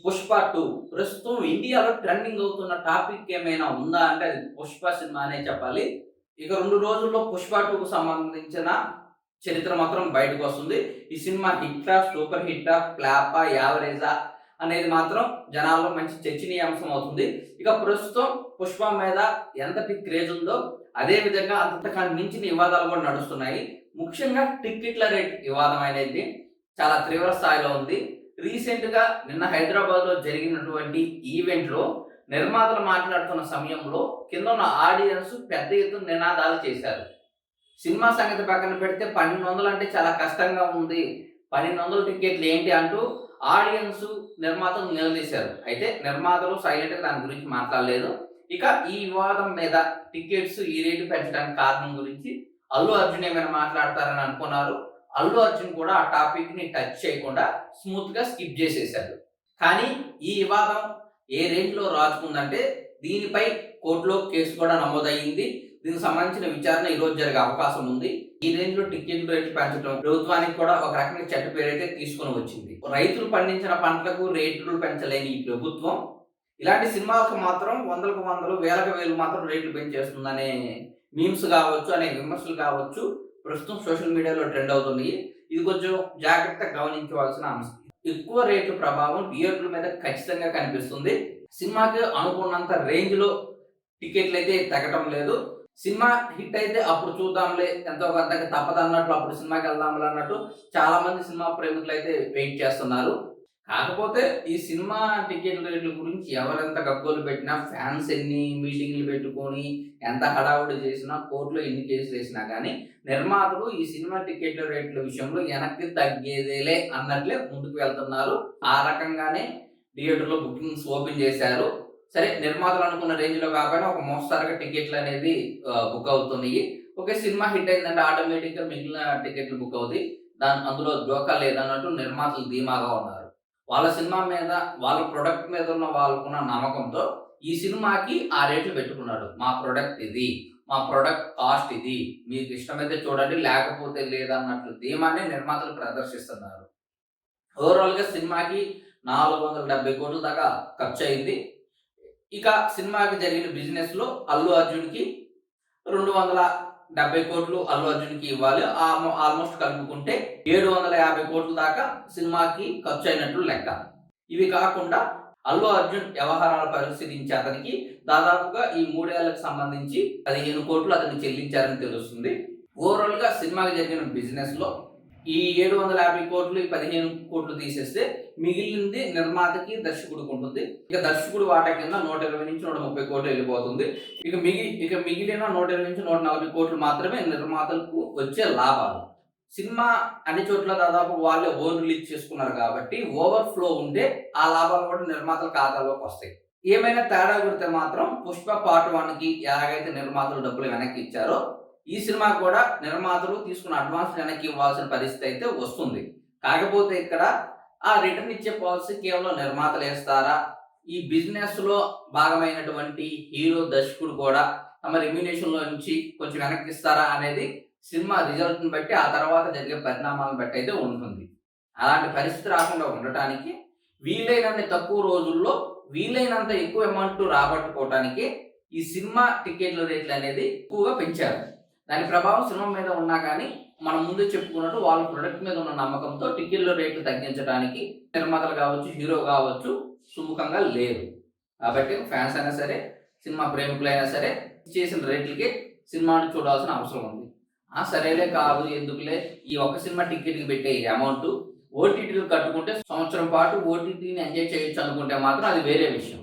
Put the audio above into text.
పుష్ప 2 ప్రస్తుతం ఇండియాలో ట్రెండింగ్ అవుతున్న టాపిక్ ఏమైనా ఉందా అంటే అది పుష్ప సినిమా అనే చెప్పాలి. ఇక 2 రోజుల్లో పుష్ప 2కు సంబంధించిన చరిత్ర మాత్రం బయటకొస్తుంది. ఈ సినిమా హిట్టా? సూపర్ హిట్టా? ఫ్లాపా? యావరేజా? అనేది మాత్రం జనాల్లో మంచి చర్చనీయాంశం అవుతుంది. ఇక ప్రస్తుతం పుష్ప మీద ఎంతటి క్రేజ్ ఉందో అదే విధంగా అంతకంటే మించిన వివాదాలు కూడా నడుస్తున్నాయి. ముఖ్యంగా టిక్కెట్ల రేట్ వివాదం అనేది చాలా తీవ్ర స్థాయిలో ఉంది. రీసెంట్‌గా నిన్న హైదరాబాద్‌లో జరిగినటువంటి ఈవెంట్‌లో నిర్మాతలు మాట్లాడుతున్న సమయంలో కిందున్న ఆడియన్స్ పెద్ద ఎత్తున నినాదాలు చేశారు. సినిమా సంగతి పక్కన పెడితే 1200 అంటే చాలా కష్టంగా ఉంది. 1200 టికెట్లు ఏంటి అంటూ ఆడియన్స్ నిర్మాతలు నిలదీశారు. అయితే నిర్మాతలు సైలెంట్‌గా దాని గురించి మాట్లాడలేదు. ఇక ఈ వివాదం మీద టికెట్స్ ఈ రేటు పెంచడానికి కారణం గురించి అల్లు అర్జున్ ఏమైనా మాట్లాడతారని అనుకున్నారు. అల్లు అర్జున్ కూడా ఆ టాపిక్‌ని టచ్ చేయకుండా స్మూత్‌గా స్కిప్ చేసేసాడు. కానీ ఈ వివాదం ఏ రేంజ్‌లో రాజుకుందంటే దీనిపై కోర్టులో కేసు కూడా నమోదయ్యింది. దీనికి సంబంధించిన విచారణ ఈరోజు జరిగే అవకాశం ఉంది. ఈ రేంజ్‌లో టికెట్ల రేట్లు పెంచడం ప్రభుత్వానికి కూడా ఒక రకంగా చెడ్డ పేరైతే తీసుకొని వచ్చింది. రైతులు పండించిన పంటలకు రేట్లు పెంచలేని ఈ ప్రభుత్వం ఇలాంటి సినిమాలకు మాత్రం వందలకు వందలు, వేలకు వేలు మాత్రం రేట్లు పెంచేస్తుందనే మీమ్స్ కావచ్చు, అనే విమర్శలు కావచ్చు ప్రస్తుతం సోషల్ మీడియాలో ట్రెండ్ అవుతుంది. ఇది కొంచెం జాగ్రత్తగా గమనించవలసిన అంశం. ఎక్కువ రేట్ల ప్రభావం థియేటర్ల మీద ఖచ్చితంగా కనిపిస్తుంది. సినిమాకి అనుకున్నంత రేంజ్‌లో టికెట్లయితే తగ్గటం లేదు. సినిమా హిట్ అయితే అప్పుడు చూద్దాంలే, ఎంతో కొంతకి తప్పదన్నట్లు అప్పుడు సినిమాకెళ్దాంలే అన్నట్టు చాలామంది సినిమా ప్రేమికులైతే వెయిట్ చేస్తున్నారు. కాకపోతే ఈ సినిమా టికెట్ల రేట్ల గురించి ఎవరెంత గగ్గోలు పెట్టినా, ఫ్యాన్స్ ఎన్ని మీటింగ్‌లు పెట్టుకొని, ఎంత హడావుడి చేసినా, కోర్టులో ఎన్ని కేసులేసినా గానీ, నిర్మాతలు ఈ సినిమా టికెట్ల రేట్ల విషయంలో వెనక్కి తగ్గేదేలే అన్నట్లే ముందుకు వెళ్తున్నారు. ఆ రకంగానే థియేటర్‌లో బుకింగ్స్ ఓపెన్ చేశారు. సరే, నిర్మాతలు అనుకున్న రేంజ్‌లో కాకపోయినా ఒక మోస్తరుగా టికెట్లనేది బుక్ అవుతున్నాయి. ఓకే, సినిమా హిట్ అయిందంటే ఆటోమేటిక్‌గా మిగిలిన టికెట్లు బుక్ అవుతాయి. అందులో డోకా లేదన్నట్టు నిర్మాతలు ధీమాగా ఉన్నారు. వాళ్ళ సినిమా మీద, వాళ్ళ ప్రొడక్ట్ మీద ఉన్న వాళ్ళకున్న నమ్మకంతో ఈ సినిమాకి ఆ రేట్లు పెట్టుకున్నాడు. మా ప్రొడక్ట్ ఇది, మా ప్రొడక్ట్ కాస్ట్ ఇది, మీకు ఇష్టమైతే చూడండి లేకపోతే లేదన్నట్లు ధీమాని నిర్మాతలు ప్రదర్శిస్తున్నారు. ఓవరాల్‌గా సినిమాకి 470,00,00,000 దాకా ఖర్చయింది. ఇక సినిమాకి జరిగిన బిజినెస్‌లో అల్లు అర్జున్‌కి 270,00,00,000 అల్లు అర్జున్‌కి ఇవ్వాలి. ఆల్మోస్ట్ కలుపుకుంటే 750,00,00,000 దాకా సినిమాకి ఖర్చయినట్లు లెక్క. ఇవి కాకుండా అల్లు అర్జున్ వ్యవహారాలు పరిశీలించే అతనికి దాదాపుగా ఈ 3 ఏళ్లకు సంబంధించి 15,00,00,000 అతనికి చెల్లించారని తెలుస్తుంది. ఓవరాల్‌గా సినిమాకి జరిగిన బిజినెస్‌లో ఈ 750,00,00,000 ఈ 15,00,00,000 తీసేస్తే మిగిలింది నిర్మాతకి, దర్శకుడికి ఉంటుంది. ఇక దర్శకుడి వాటా కింద 120-130,00,00,000 వెళ్ళిపోతుంది. ఇక మిగిలిన 120-140,00,00,000 మాత్రమే నిర్మాతలకు వచ్చే లాభాలు. సినిమా అన్ని చోట్ల దాదాపు వాళ్ళే ఓన్ రిలీజ్ చేసుకున్నారు కాబట్టి ఓవర్ ఫ్లో ఉంటే ఆ లాభాలు కూడా నిర్మాతల ఖాతాలోకి వస్తాయి. ఏమైనా తేడా కొడితే మాత్రం పుష్ప పార్ట్ 1కి ఎలాగైతే నిర్మాతలు డబ్బులు వెనక్కి ఇచ్చారో ఈ సినిమా కూడా నిర్మాతలు తీసుకున్న అడ్వాన్స్ వెనక్కి ఇవ్వాల్సిన పరిస్థితి అయితే వస్తుంది. కాకపోతే ఇక్కడ ఆ రిటర్న్ ఇచ్చే పాలసీ కేవలం నిర్మాతలు ఇస్తారా? ఈ బిజినెస్‌లో భాగమైనటువంటి హీరో, దర్శకుడు కూడా తమ రెమ్యునరేషన్‌లో నుంచి కొంచెం వెనక్కి ఇస్తారా అనేది సినిమా రిజల్ట్‌ని బట్టి, ఆ తర్వాత జరిగే పరిణామాలను బట్టి అయితే ఉంటుంది. అలాంటి పరిస్థితి రాకుండా ఉండటానికి వీలైనన్ని తక్కువ రోజుల్లో వీలైనంత ఎక్కువ అమౌంట్ రాబట్టుకోవటానికి ఈ సినిమా టికెట్ల రేట్లు అనేది ఎక్కువగా పెంచారు. దాని ప్రభావం సినిమా మీద ఉన్నా కానీ మనం ముందు చెప్పుకున్నట్టు వాళ్ళ ప్రొడక్ట్ మీద ఉన్న నమ్మకంతో టికెట్ల రేట్లు తగ్గించడానికి నిర్మాతలు కావచ్చు, హీరో కావచ్చు సుముఖంగా లేరు. కాబట్టి ఫ్యాన్స్ అయినా సరే, సినిమా ప్రేమికులైనా సరే చేసిన రేట్లకి సినిమాని చూడాల్సిన అవసరం ఉంది. సరేలే కాదు ఎందుకులే ఈ ఒక్క సినిమా టికెట్‌కి పెట్టే అమౌంట్ ఓటీటీలు కట్టుకుంటే సంవత్సరం పాటు ఓటీటీని ఎంజాయ్ చేయొచ్చు అనుకుంటే మాత్రం అది వేరే విషయం.